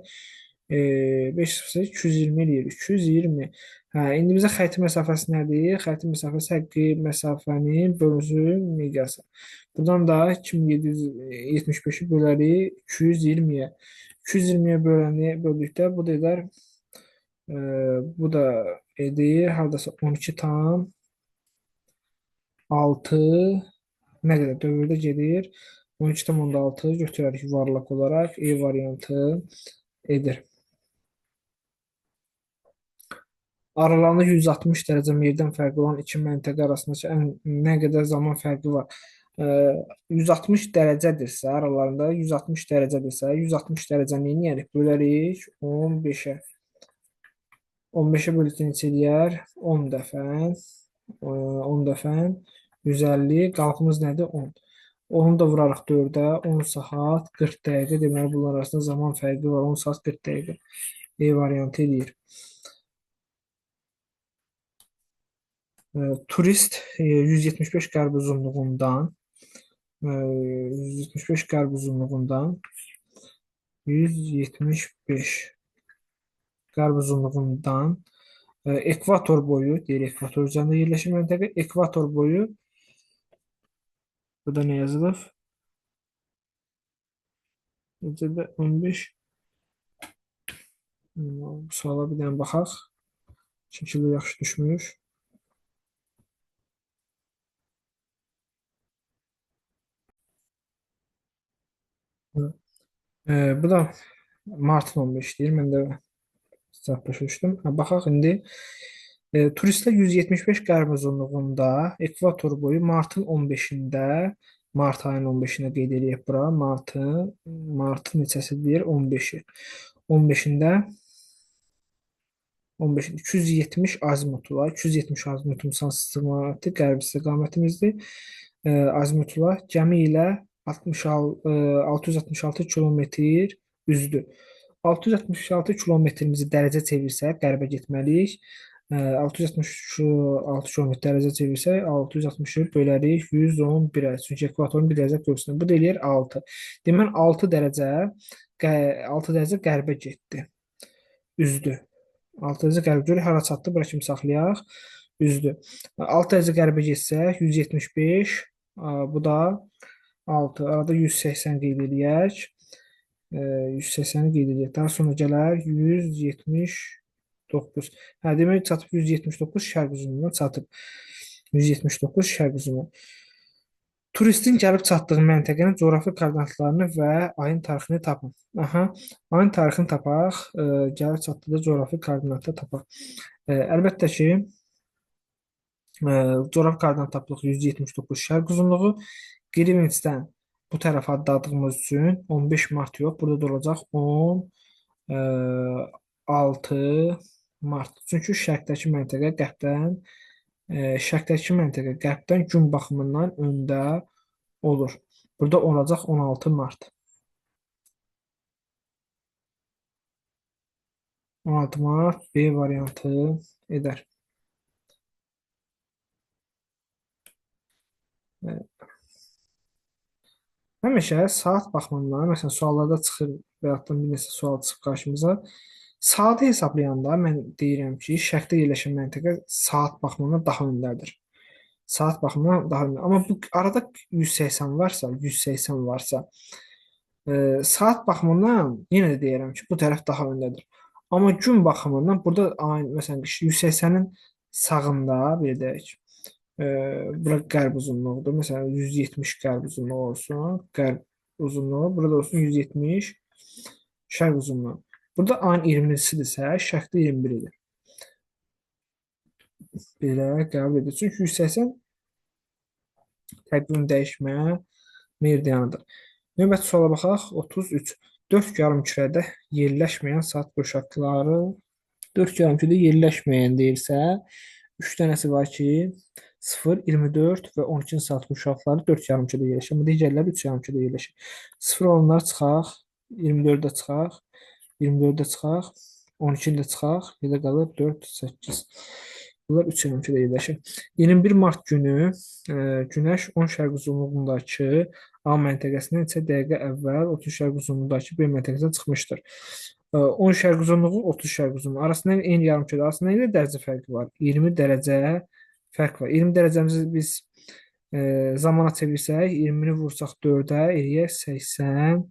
5 220 eləyir. 220. Hə, indi bizə xətti məsafəsi nədir? Xətti məsafəsi həqiqi məsafənin bölünsün miqyası. Buradan da 2775-i bölərik 220-yə. 220-yə böldükdə bu da edər, bu da edir hardasa 12 tam 6 nə qədər dövrdə gedir? 12,6 götürərik yuvarlaq olaraq. E variantı edir. Aralarında 160 dərəcə meyildən fərqli olan iki məntəqə arasında nə qədər zaman fərqi var? 160 dərəcədirsə, aralarında 160 dərəcədirsə, 160 dərəcəni yəni bölərik 15-ə. 15-ə bölükdə neçə eləyər? 10 dəfə. 10 dəfə 150. Qalxımız nədir? 10. Onu da vurarıq 4-ə. 10 saat 40 dəqiqə. Deməli, bunlar arasında zaman fərqi var. 10 saat 40 dəqiqə. E variantı eləyir. Turist 175 qərb uzunluğundan 175 qərb uzunluğundan 175 qərb uzunluğundan ekvator boyu deyir, ekvator üzərində yerləşir məntəqə. Ekvator boyu burada nə yazılıb? Necədə 15 suala bir dənə baxaq. Şəkildə yaxşı düşmüş. Bu da martın 15 deyir. Mən də səhv başa düşdüm. Baxaq indi. Turistlər 175 qərb uzunluğunda ekvator boyu martın 15-də, mart ayının 15-də qeyd edək bura. Martın neçəsidir? 15-i. 15-də 15 270 azimutla, 270 azimutun istiqaməti qərb istiqamətimizdir. Azimutla gəmi ilə 666 kilometr üzdür. 666 kilometrimizi dərəcə çevirsək, qərbə getməliyik. 666 kilometr dərəcə çevirsək, 660-ı bölərik 111-ə. Çünki ekvatorun bir dərəcə görsünür. Bu da eləyir 6. Deməli, 6 dərəcə qərbə getdi. Üzdü. 6 dərəcə qərbə görə hara çatdı? Bura kimi saxlayaq. Üzdü. 6 dərəcə qərbə getsək, 175. Bu da 6. Arada 180 qeyd edək. 180-i qeyd edək. Daha sonra gələr 179. Hə, demək çatıb 179 şərq uzunluğuna çatıb. 179 şərq uzunluğu. Turistin gəlib çatdığı məntəqənin coğrafi koordinatlarını və ayın tarixini tapın. Aha, ayın tarixini tapaq, gəlib çatdığı coğrafi koordinatı tapaq. Əlbəttə ki, coğrafi koordinat tapdıq 179 şərq uzunluğu. Greenwichdən bu tərəfə adladığımız üçün 15 mart yox, burada da olacaq 16 mart. Çünki şərqdəki məntəqə qərbdən gün baxımından öndə olur. Burada olacaq 16 mart. 16 mart B variantı edər. Həmişə saat baxımından, məsələn, suallarda çıxır və yaxud da bir neçə sual çıxıb qarşımıza. Saatı hesablayanda mən deyirəm ki, şərqdə yerləşən məntəqə saat baxımından daha öndədir. Saat baxımından daha öndə. Amma bu arada 180 varsa, saat baxımından yenə də deyirəm ki, bu tərəf daha öndədir. Amma gün baxımından burada məsələn 180-in sağında belə deyək. Bura qərb uzunluğudur. Məsələn 170 qərb uzunluğu olsun. Qərb uzunluğu. Burada olsun 170 şərq uzunluğu. Burada ayın 20-sidirsə, şərqdə 21-idir. Belə qəbul edir. Çünki 180 təqvim dəyişmə meridianıdır. Növbəti suala baxaq. 33. 4 yarımkürədə yerləşməyən saat qurşaqları 4 yarımkürədə yerləşməyən deyirsə 3 dənəsi var ki 0, 24 və 12 saat qurşaqları 4 yarımkürədə yerləşir. Amma digərləri 3 yarımkürədə yerləşir. 0 olanlar çıxaq, 24-də çıxaq, 24-də çıxaq, 12-də çıxaq, yerdə qalır 4, 8. Bunlar 3 yarımkürədə yerləşir. 21 mart günü günəş 10 şərq uzunluğundakı A məntəqəsindən neçə dəqiqə əvvəl 30 şərq uzunluğundakı B məntəqəsinə çıxmışdır. 10 şərq uzunluğu, 30 şərq uzunluğu arasında eyni yarımkürə arasında nə dərəcə fərqi var? 20 dərəcə fərq var. 20 dərəcəmizi biz zamana çevirsək, 20-ni vursaq 4-ə eləyək 80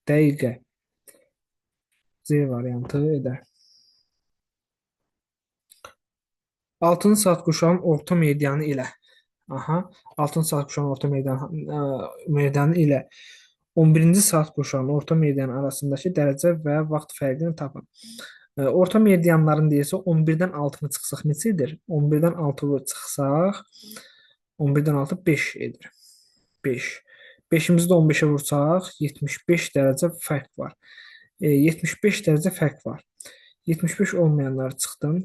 dəqiqə. C variantı edər. 6-cı saat quşağının orta medianı ilə aha, 6-cı saat quşağının orta medianı ilə 11-ci saat quşağının orta medianı arasındakı dərəcə və vaxt fərqini tapın. Orta medianların deyirsə 11-dən 6-nı çıxsaq neçə edir? 11-dən 6-nı çıxsaq 11-dən 6 5 edir. 5. 5-imizi də 15-ə vursaq 75 dərəcə fərq var. 75 dərəcə fərq var. 75 olmayanları çıxdım.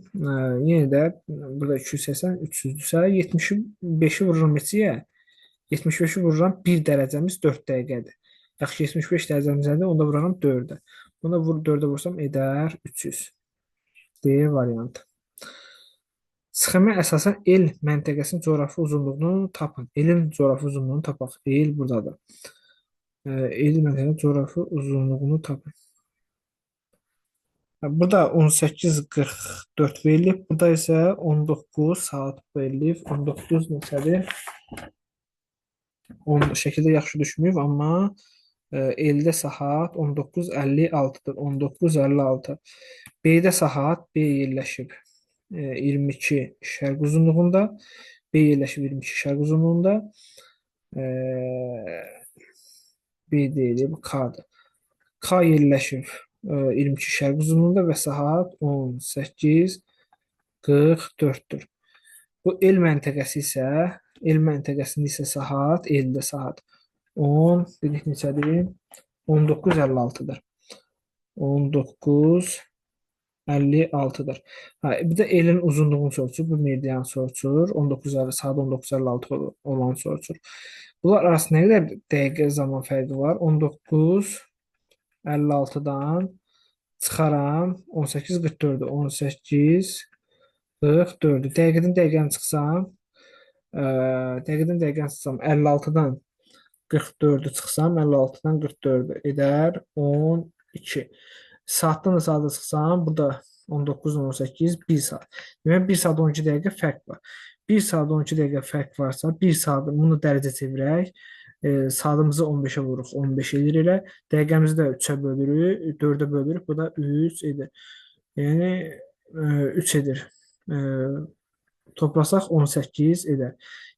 Yenə də burada 280, 300-dürsə 75-i vururam neçəyə? 75-i vururam 1 dərəcəmiz 4 dəqiqədir. Yaxşı 75 dərəcəmizədir, onda vururam 4-ə. Buna 4-ə vursam edər 300. D variantı. Sxemə əsasən el məntəqəsinin coğrafi uzunluğunu tapın. Elin coğrafi uzunluğunu tapaq. El buradadır. El məntəqəsinin coğrafi uzunluğunu tapın. Burada 18:44 verilib. Burada isə 19 saat verilib. 19 neçədir? Şəkildə yaxşı düşməyib, amma eldə saat 19:56-dır. 19:56. B-də saat B yerləşib 22 şərq uzunluğunda. B yerləşib 22 şərq uzunluğunda. B deyilib, K-dır. K yerləşib 22 şərq uzunluğunda və saat 18:44-dür. Bu el məntəqəsi isə, el məntəqəsində isə saat, eldə saat 10, dedik neçədir? 19:56-dır. 19:56-dır. Bir də elin uzunluğunu soruşur, bu medianı soruşur. 19:50 saat 19:56 olan soruşur. Bunlar arasında nə qədər dəqiqə zaman fərqi var? 19:56-dan çıxaram 18:44-dür. 18:44-dür. Dəqiqədən dəqiqəni çıxsam, 56-dan 44-ü çıxsam, 56-dan 44-ü edər 12. Saatdan da saata çıxsam, burada 19:18, 1 saat. Demək 1 saat 12 dəqiqə fərq var. 1 saat 12 dəqiqə fərq varsa, 1 saat bunu dərəcə çevirək. Saatımızı 15-ə vururuq, 15 edir elə. Dəqiqəmizi də 3-ə bölürük, 4-ə bölürük. Bu da 3 edir. Yəni 3 edir. Toplasaq 18 edər.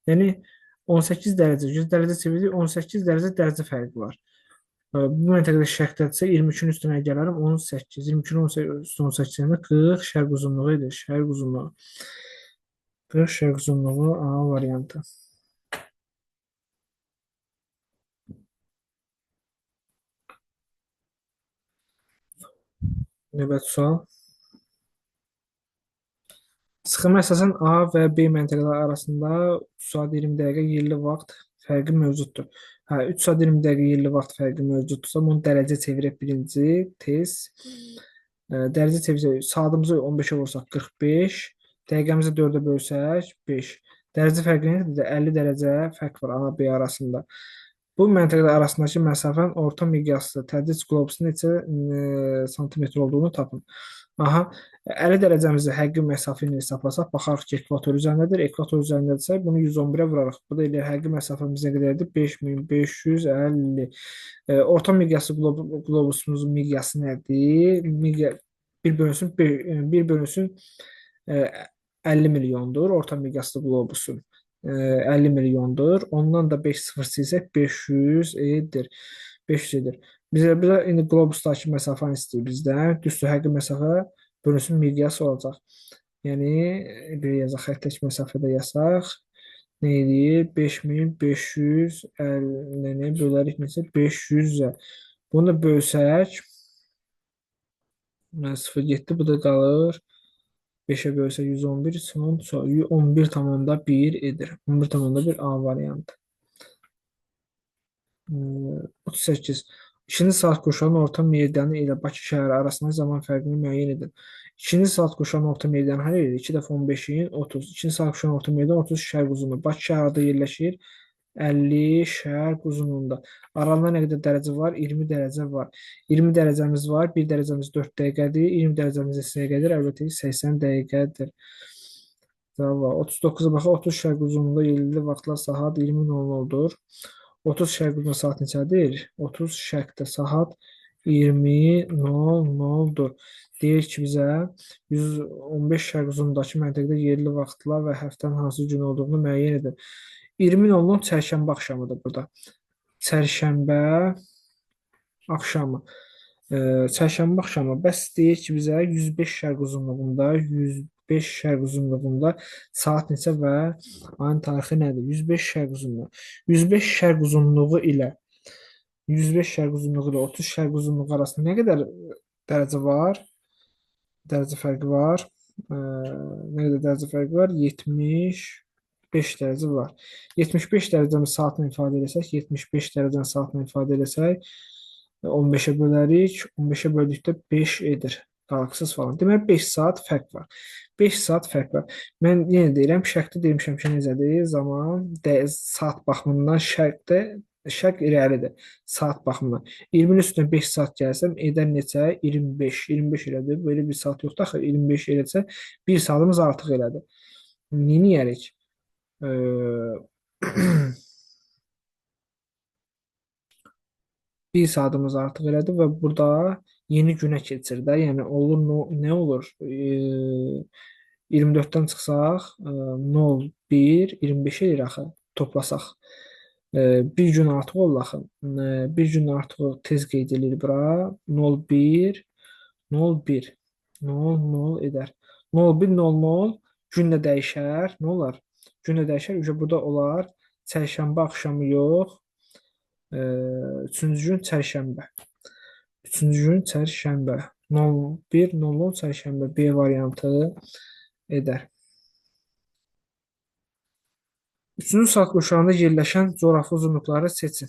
Yəni 18 dərəcə, 100 dərəcə çeviririk, 18 dərəcə fərqi var. Bu məntəqədə şərqdədirsə 23-ün üstünə gələrəm 18. 22-nin üstünə 18-də 40 şərq uzunluğu edir. Şərq uzunluğu. 40 şərq uzunluğu A variantı. Növbəti sual. Sxemə əsasən A və B məntəqələri arasında 3 saat 20 dəqiqə yerli vaxt fərqi mövcuddur. 3 saat 20 dəqiqə yerli vaxt fərqi mövcuddursa, bunu dərəcə çevirək birinci test. Dərəcə çevirsək, saatımızı 15-ə vursaq 45, dəqiqəmizi 4-ə bölsək 5. Dərəcə fərqi nədir? 50 dərəcə fərq var A və B arasında. Bu məntəqələr arasındakı məsafənin orta miqyaslı tədris qlobusunun neçə santimetr olduğunu tapın. 50 dərəcəmizi həqiqi məsafə ilə hesablasaq, baxarıq ki, ekvator üzərindədir. Ekvator üzərindədirsə, bunu 111-ə vurarıq. Bu da elə həqiqi məsafəmiz nə qədərdir? 5550. Orta miqyaslı qlobusumuzun miqyası nədir? 1 bölünsün 50 milyondur. Orta miqyaslı qlobusun 50 milyondur. Ondan da 5 sıfır silsək 500 edir. 500 edir. Bizə indi qlobusdakı məsafəni istəyir bizdən. Düzdür, həqiqi məsafə bölünsün miqyas olacaq. Yəni, bir yazaq, xəttək məsafədə yazaq. Nə edir? 5550-ni bölərik neçə? 500-ə. Bunu da bölsək 0,7, bu da qalır 5-ə bölsək 111, son 11,1 edir. 11,1 A variantı. 38. 2-ci saat quşağının orta meridianı ilə Bakı şəhəri arasında zaman fərqini müəyyən edin. 2-ci saat quşağının orta meridianı hər yerdir. 2 dəfə 15-in 30. 2-ci saat quşağının orta meridianı 30 şərq uzunluğu. Bakı şəhərdə yerləşir. 50 şərq uzunluğunda. Aralarında nə qədər dərəcə var? 20 dərəcə var. 20 dərəcəmiz var. 1 dərəcəmiz 4 dəqiqədir. 20 dərəcəmiz neçə dəqiqədir? Əlbəttə ki, 80 dəqiqədir. Bravo. 39-a baxaq. 30 şərq uzunluğunda yerli vaxtlar saat 20:00-dur. 30 şərq uzunluğunda saat neçədir? 30 şərqdə saat 20:00-dur. Deyir ki, bizə 115 şərq uzunluğundakı məntəqədə yerli vaxtlar və həftənin hansı gün olduğunu müəyyən edin. 20:00 çərşənbə axşamıdır burada. Çərşənbə axşamı. Çərşənbə axşamı. Bəs deyir ki, bizə 105 şərq uzunluğunda, 105 şərq uzunluğunda saat neçə və ayın tarixi nədir? 105 şərq uzunluğu. 105 şərq uzunluğu ilə 105 şərq uzunluğu ilə 30 şərq uzunluğu arasında nə qədər dərəcə var? Dərəcə fərqi var. Nə qədər dərəcə fərqi var? 75 dərəcə var. 75 dərəcəni saatla ifadə etsək, 75 dərəcəni saatla ifadə etsək, 15-ə bölərik. 15-ə böldükdə 5 edir. Qalxısız falan. Demək 5 saat fərq var. 5 saat fərq var. Mən yenə deyirəm, şərqdə demişəm ki, necədir? Zaman saat baxımından şərq irəlidir. Saat baxımından. 20-nin üstünə 5 saat gəlsəm, edən neçə? 25. 25 elədir. Böyle bir saat yoxdur axı. 25 eləsə, 1 saatımız artıq elədir. Neyniyərik? Bir saatimiz artıq elədi və burada yeni günə keçir də. Yəni olur nə olur? 24-dən çıxsaq 01 25 eləyir axı toplasaq. Bir gün artıq olur axı. Bir gün artıq tez qeyd edilir bura. 01 01 00 edər. 01 00 günlə dəyişər. Nə olar? Günlə dəyişər. Burada olar. Çərşənbə axşamı yox. Üçüncü gün çərşənbə. Üçüncü gün çərşənbə. 01:00 çərşənbə B variantı edər. Üçüncü saat quşağında yerləşən coğrafi uzunluqları seçin.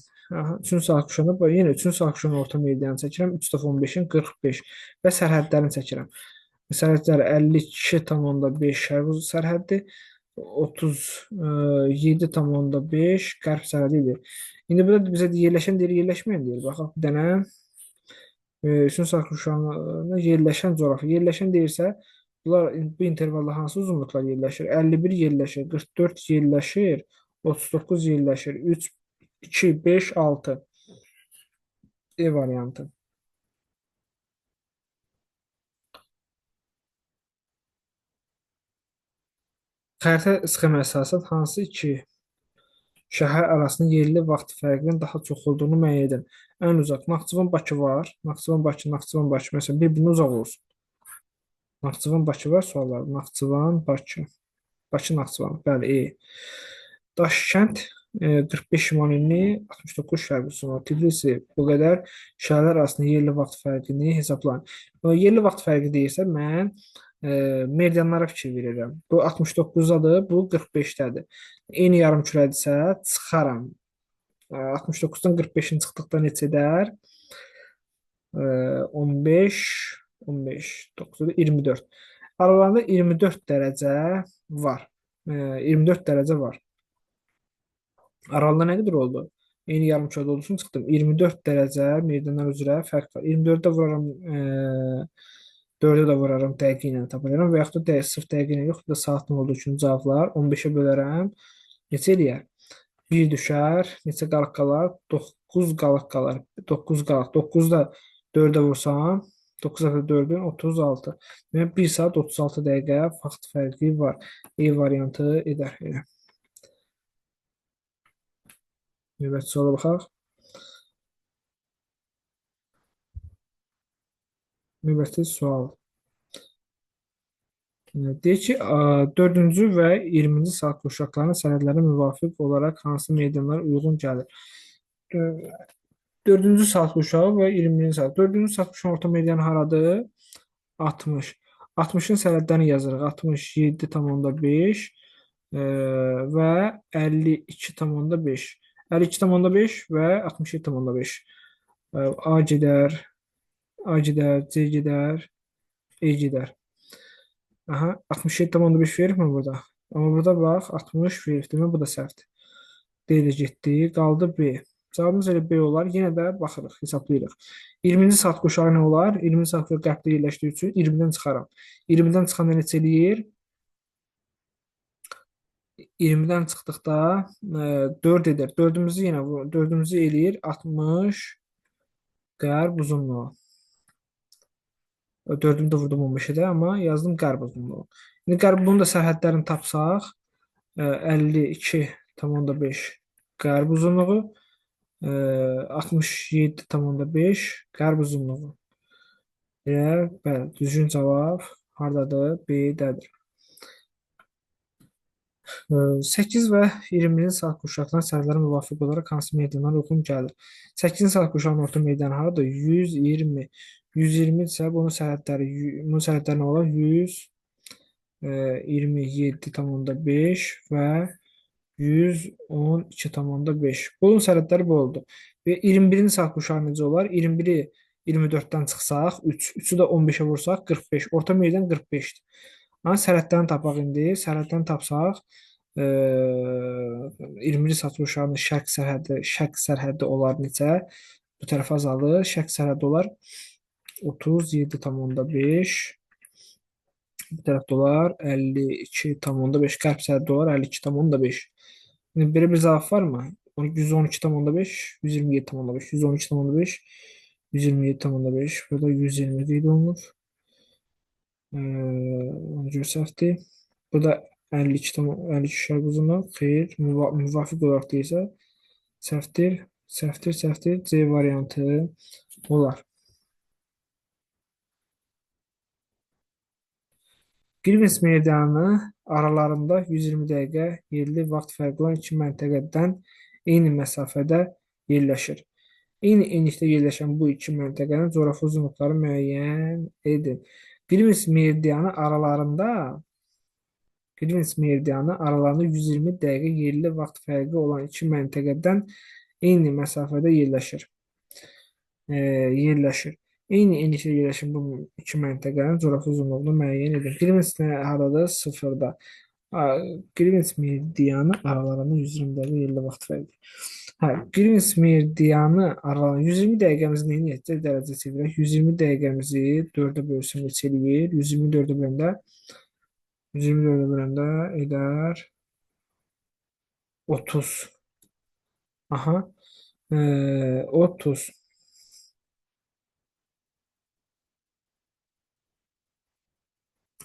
Üçüncü saat quşağında yenə üçüncü saat quşağının orta meridianı çəkirəm. 3,15-in 45 və sərhədlərini çəkirəm. Sərhədlər 52,5 şərq sərhəddir. 37,5 qərb sərhədidir. İndi burada bizə yerləşən deyir, yerləşməyən deyir. Baxaq bir dənə. Üçün saat quşağına yerləşən coğrafi. Yerləşən deyirsə, bunlar bu intervalda hansı uzunluqlar yerləşir? 51 yerləşir, 44 yerləşir, 39 yerləşir, 3, 2, 5, 6. E variantı. Xəritə sxemə əsasən hansı iki şəhər arasında yerli vaxt fərqinin daha çox olduğunu müəyyən edin. Ən uzaq Naxçıvan Bakı var. Naxçıvan Bakı, Naxçıvan Bakı məsələn bir-birinə uzaq olsun. Naxçıvan Bakı var suallar. Naxçıvan Bakı. Bakı Naxçıvan. Bəli, E. Daşkənd 45 şimal enli, 69 şərq uzunluğu. Tbilisi bu qədər şəhərlər arasında yerli vaxt fərqini hesablayın. Yerli vaxt fərqi deyirsə mən meridianlara fikir verirəm. Bu 69-dadır, bu 45-dədir. Eyni yarımkürədirsə çıxaram. 69-dan 45-in çıxdıqda neçə edər? 15, 15, 9, 24. Aralarında 24 dərəcə var. 24 dərəcə var. Aralığında nə qədər oldu? Eyni yarımkürədə olduğu üçün çıxdım. 24 dərəcə meridianlar üzrə fərq var. 24-də vuraram, 4-ə də vuraram, dəqiqə ilə tapa bilərəm və yaxud da sırf dəqiqə ilə yox, da saatın olduğu üçün cavablar 15-ə bölərəm. Neçə eləyər? 1 düşər, neçə qalıq qalar? 9 qalıq qalar. 9 qalıq. 9-da 4-ə vursam, 9-da 4-ün 36. Yəni 1 saat 36 dəqiqə vaxt fərqi var. E variantı edər. Növbəti suala baxaq. Növbəti sual. Deyir ki, 4-cü və 20-ci saat quşaqlarının sənədlərə müvafiq olaraq hansı meydanlar uyğun gəlir? 4-cü saat quşağı və 20-ci saat. 4-cü saat quşağının orta meridianı haradır? 60. 60-ın sənədlərini yazırıq. 67,5 və 52,5. 52,5 və 67,5. A gedər, A gedər, C gedər, E gedər. Aha, 67,5 veribmi burada? Amma burada bax, 60 verib. Demək bu da səhvdir. D ilə getdi. Qaldı B. Cavabımız elə B olar. Yenə də baxırıq, hesablayırıq. 20-ci saat quşağı nə olar? 20-ci saat quşağı qərbdə yerləşdiyi üçün 20-dən çıxaram. 20-dən çıxanda neçə eləyir? 20-dən çıxdıqda 4 edir. 4-ümüzü yenə 4-ümüzü eləyir 60 qərb uzunluğu. 4-ümü də vurdum 15-ə də, amma yazdım qərb uzunluğu. İndi qərb bunun da sərhədlərini tapsaq, 52,5 qərb uzunluğu, 67,5 qərb uzunluğu. Bəli, düzgün cavab hardadır? B-dədir. 8 və 20-ci saat quşaqlarına sərhədlərə müvafiq olaraq hansı meydanlar uyğun gəlir? 8-ci saat quşağının orta meydanı haradır? 120. 120 isə bunun sərhədləri nə olar? 127,5 və 112,5. Bunun sərhədləri bu oldu. Və 21-ci saat quşağı necə olar? 21-i 24-dən çıxsaq, 3-ü də 15-ə vursaq 45. Orta meydan 45-dir. Amma sərhədlərini tapaq indi. Sərhədlərini tapsaq, 20-ci saat quşağının şərq sərhəddi olar neçə? Bu tərəf azalır. Şərq sərhəddi olar 37,5. Bu tərəfdə olar 52,5. Qərb sərhəddi olar 52,5. Belə bir cavab varmı? 112,5, 127,5, 112,5, 127,5. Burada 120 qeyd olunur. Ona görə səhvdir. Burada 52 şərq uzunluq. Xeyr, müvafiq olaraq deyilsə səhvdir. Səhvdir. C variantı olar. Greenwich meridianı aralarında 120 dəqiqə yerli vaxt fərqi olan iki məntəqədən eyni məsafədə yerləşir. Eyni enlikdə yerləşən bu iki məntəqənin coğrafi uzunluqları müəyyən edin. Greenwich meridianı aralarında 120 dəqiqə yerli vaxt fərqi olan iki məntəqədən eyni məsafədə yerləşir. Eyni enlikdə yerləşən bu iki məntəqənin coğrafi uzunluğunu müəyyən edin. Greenwich haradır? 0-da. Greenwich meridianı aralarında 120 dəqiqə yerli vaxt fərqi. Greenwich meridianı aralarında 120 dəqiqəmizi neyin edəcək? Dərəcə çevirək. 120 dəqiqəmizi 4-ə bölsəm neçə eləyir? 124-ə böləndə edər 30. Aha. 30.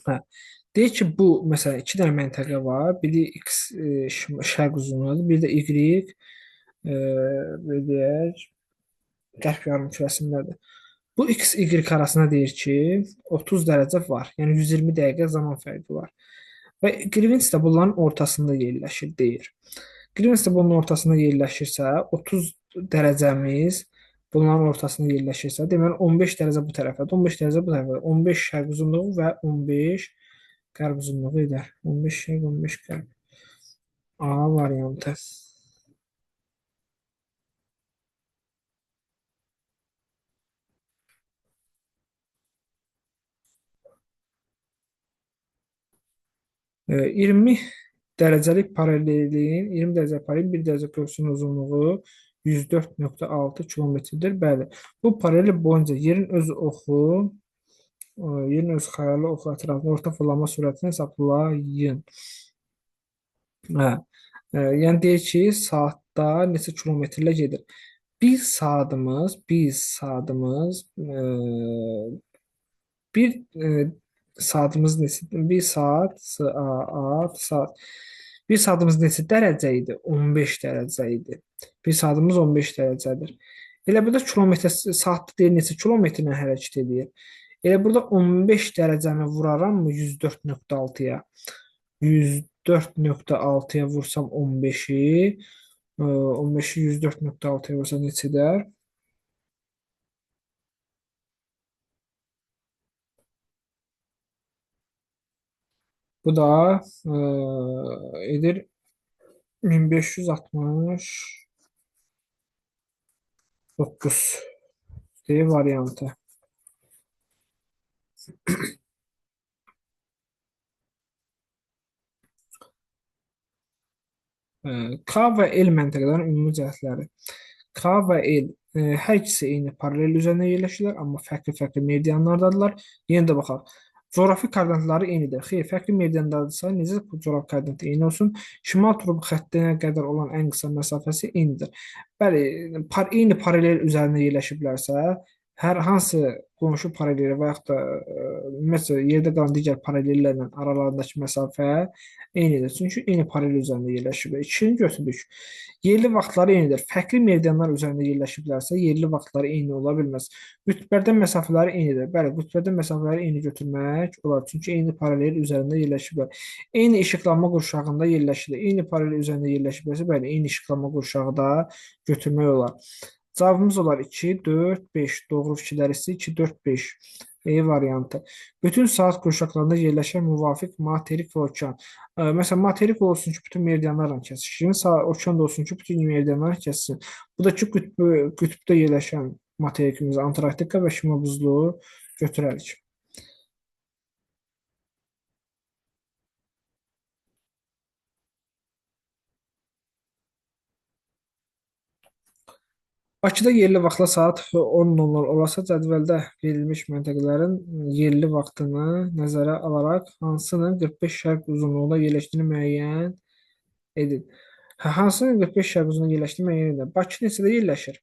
Deyək ki, bu, məsələn, iki dənə məntəqə var. Biri X şərq uzunluğudur, biri də Y, deyək, qərb yarımkürəsindədir. Bu X, Y arasında deyir ki, 30 dərəcə var. Yəni 120 dəqiqə zaman fərqi var. Və Greenwich də bunların ortasında yerləşir, deyir. Greenwich də bunun ortasında yerləşirsə, 30 dərəcəmiz bunların ortasında yerləşirsə, deməli 15 dərəcə bu tərəfədir, 15 dərəcə bu tərəfədir. 15 şərq uzunluğu və 15 qərb uzunluğu edər. 15 şərq, 15 qərb. A variantı. E, 20 dərəcəlik paralelin 20 dərəcə paralel 1 dərəcə köprüsünün uzunluğu 104,6 kilometrdir. Bəli, bu paralel boyunca yerin öz xəyali oxu ətrafında orta fırlanma sürətini hesablayın. Yəni deyir ki, saatda neçə kilometrlə gedir? Bir saatımız neçə? Bir saatımız neçə dərəcə idi? 15 dərəcə idi. Bir saatımız 15 dərəcədir. Elə burada kilometr saatda deyir neçə kilometrlə hərəkət edir? Elə burada 15 dərəcəni vuraram mı 104,6-ya? 104,6-ya vursam 15-i, 15-i 104,6-ya vursam neçə edər? Bu da edir 1569 D variantı. K və L məntəqələrin ümumi cəhətləri. K və L hər ikisi eyni paralel üzərində yerləşirlər, amma fərqli-fərqli meridianlardadırlar. Yenə də baxaq. Coğrafi koordinatları eynidir. Xeyr, fərqli meridiandadırsa, necə bu coğrafi koordinat eyni olsun? Şimal qütb xəttinə qədər olan ən qısa məsafəsi eynidir. Bəli, eyni paralel üzərində yerləşiblərsə, hər hansı qonşu paraleli və yaxud da məsələn yerdə qalan digər paralellərlə aralarındakı məsafə eynidir. Çünki eyni paralel üzərində yerləşiblər. İkisini götürdük. Yerli vaxtları eynidir. Fərqli meridianlar üzərində yerləşiblərsə, yerli vaxtları eyni ola bilməz. Qütblərdən məsafələri eynidir. Bəli, qütblərdən məsafələri eyni götürmək olar. Çünki eyni paralel üzərində yerləşiblər. Eyni işıqlanma qurşağında yerləşir. Eyni paralel üzərində yerləşiblərsə, bəli, eyni işıqlanma qurşağı da götürmək olar. Cavabımız olar 2, 4, 5. Doğru fikirlər isə 2, 4, 5. E variantı. Bütün saat qurşaqlarında yerləşən müvafiq materik və okean. Məsələn, materik olsun ki, bütün meridianlarla kəsişsin. Okean da olsun ki, bütün meridianlarla kəsişsin. Bu da ki, qütbdə yerləşən materikimiz Antarktika və Şimal buzluğu götürərik. Bakıda yerli vaxtla saat 10:00 olasa cədvəldə verilmiş məntəqələrin yerli vaxtını nəzərə alaraq hansının 45 şərq uzunluğunda yerləşdiyini müəyyən edin. Hansının 45 şərq uzunluğunda yerləşdiyini müəyyən edin. Bakı neçədə yerləşir?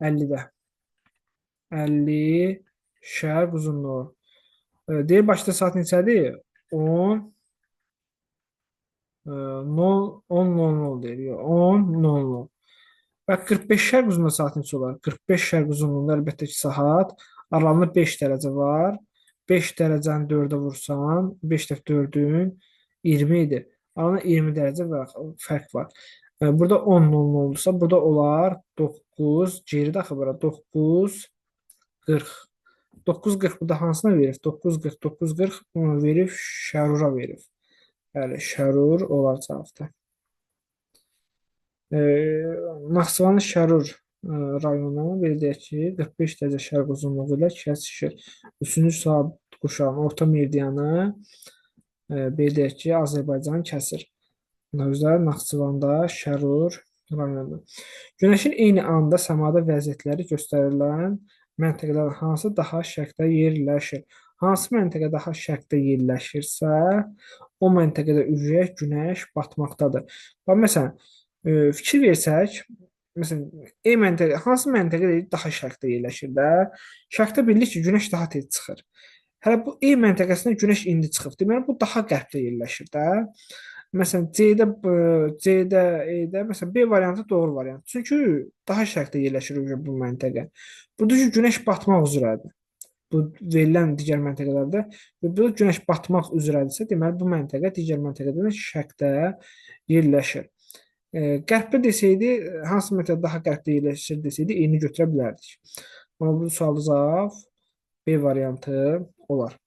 50-də. 50 şərq uzunluğu. Deyir Bakıda saat neçədir? 10 10:00 deyir. 10:00. Və 45 şərq uzunluğunda saat neçə olar? 45 şərq uzunluğunda əlbəttə ki, saat aralarında 5 dərəcə var. 5 dərəcəni 4-ə vursan, 5 dəfə 4-ün 20 idi. Aralarında 20 dərəcə fərq var. Burada 10:00-dursa, burada olar 9, geri daxil bura 9:40. 9:40 burada hansına verib? 9:40, 9:40 verib, Şərura verib. Bəli, Şərur olar cavabda. Naxçıvanın Şərur rayonu belə deyək ki, 45 dərəcə şərq uzunluğu ilə kəsişir. 3-cü saat quşağının orta meridianı belə deyək ki, Azərbaycanı kəsir. Özləri Naxçıvanda Şərur rayonu. Günəşin eyni anda səmada vəziyyətləri göstərilən məntəqələr hansı daha şərqdə yerləşir? Hansı məntəqə daha şərqdə yerləşirsə, o məntəqədə ürək günəş batmaqdadır. Məsələn, fikir versək, məsələn, hansı məntəqə daha şərqdə yerləşir də? Şərqdə bilirik ki, günəş daha tez çıxır. Hələ bu E məntəqəsində günəş indi çıxıb. Deməli, bu daha qərbdə yerləşir də. Məsələn, C-də, E-də, məsələn, B variantı doğru variant. Çünki daha şərqdə yerləşir bu məntəqə. Burada ki, günəş batmaq üzrədir. Bu verilən digər məntəqələrdə bu günəş batmaq üzrədirsə, deməli, bu məntəqə digər məntəqədən şərqdə yerləşir. Qərbdə desəydi, hansı məntəqə daha qərbdə yerləşir desəydi, eyni götürə bilərdik. Amma bu sualda cavab B variantı olar.